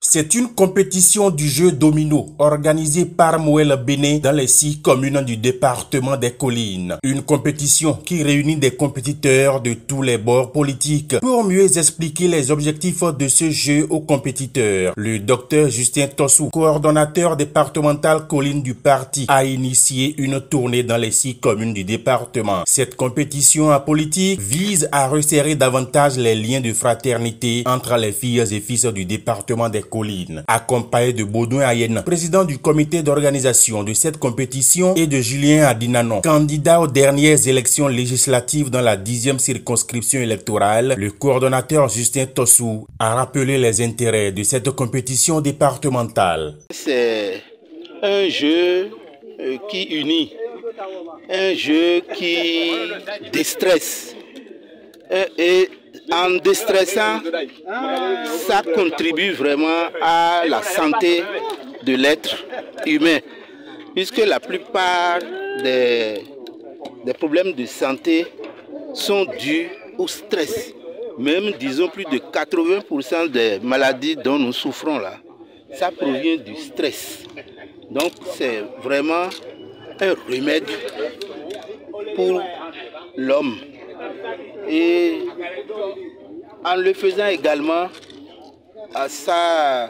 C'est une compétition du jeu domino organisée par Moël Béné dans les 6 communes du département des Collines. Une compétition qui réunit des compétiteurs de tous les bords politiques. Pour mieux expliquer les objectifs de ce jeu aux compétiteurs, le docteur Justin Tossou, coordonnateur départemental Collines du parti, a initié une tournée dans les 6 communes du département. Cette compétition en politique vise à resserrer davantage les liens de fraternité entre les filles et fils du département des Collines. Accompagné de Baudouin Ayena, président du comité d'organisation de cette compétition, et de Julien Adinanon, candidat aux dernières élections législatives dans la 10e circonscription électorale, le coordonnateur Justin Tossou a rappelé les intérêts de cette compétition départementale. C'est un jeu qui unit, un jeu qui déstresse et en déstressant, ça contribue vraiment à la santé de l'être humain, puisque la plupart des problèmes de santé sont dus au stress. Même, disons, plus de 80% des maladies dont nous souffrons là, ça provient du stress. Donc, c'est vraiment un remède pour l'homme. Et en le faisant également, ça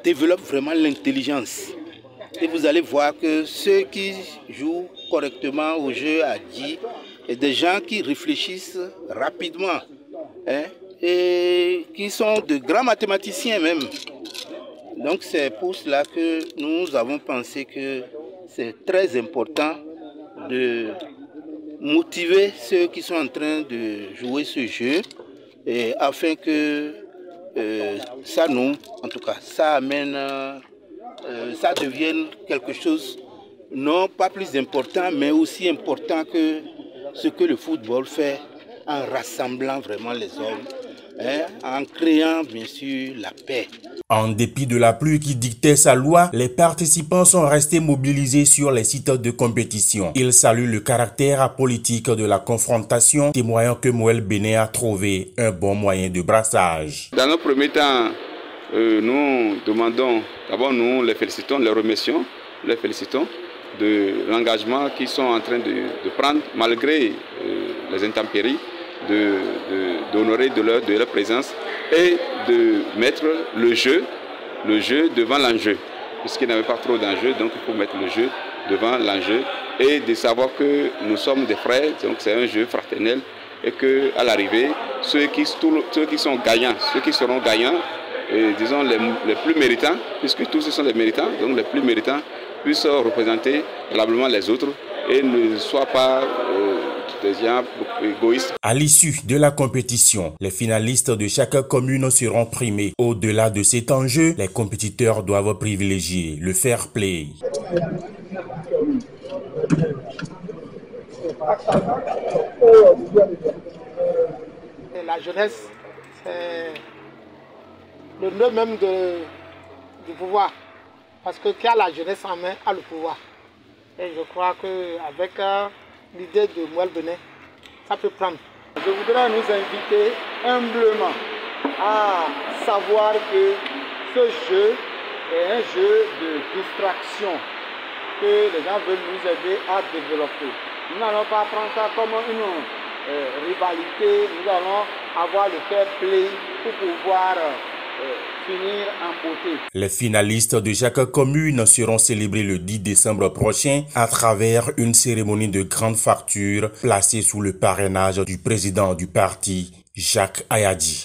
développe vraiment l'intelligence. Et vous allez voir que ceux qui jouent correctement au jeu à dit, et des gens qui réfléchissent rapidement, et qui sont de grands mathématiciens même. Donc c'est pour cela que nous avons pensé que c'est très important de motiver ceux qui sont en train de jouer ce jeu, et afin que ça amène, ça devienne quelque chose non pas plus important, mais aussi important que ce que le football fait en rassemblant vraiment les hommes, en créant bien sûr la paix. En dépit de la pluie qui dictait sa loi, les participants sont restés mobilisés sur les sites de compétition. Ils saluent le caractère apolitique de la confrontation, témoignant que Moël Béné a trouvé un bon moyen de brassage. Dans un premier temps, nous demandons, d'abord nous les félicitons, les remercions, les félicitons de l'engagement qu'ils sont en train de prendre malgré les intempéries, d'honorer de leur présence et de mettre le jeu devant l'enjeu. Puisqu'il n'y avait pas trop d'enjeux, donc il faut mettre le jeu devant l'enjeu et de savoir que nous sommes des frères, donc c'est un jeu fraternel et qu'à l'arrivée, ceux qui sont gagnants, ceux qui seront gagnants, disons les plus méritants, puisque tous ce sont les méritants, donc les plus méritants puissent représenter valablement les autres et ne soient pas des gens égoïstes. À l'issue de la compétition, les finalistes de chaque commune seront primés. Au-delà de cet enjeu, les compétiteurs doivent privilégier le fair play. La jeunesse, c'est le nœud même du pouvoir. Parce que qui a la jeunesse en main a le pouvoir. Et je crois qu'avec l'idée de Moël Béné, ça peut prendre. Je voudrais nous inviter humblement à savoir que ce jeu est un jeu de distraction que les gens veulent nous aider à développer. Nous n'allons pas prendre ça comme une rivalité, nous allons avoir le fair play pour pouvoir finir en beauté. Les finalistes de chaque commune seront célébrés le 10 décembre prochain à travers une cérémonie de grande facture placée sous le parrainage du président du parti, Jacques Ayadji.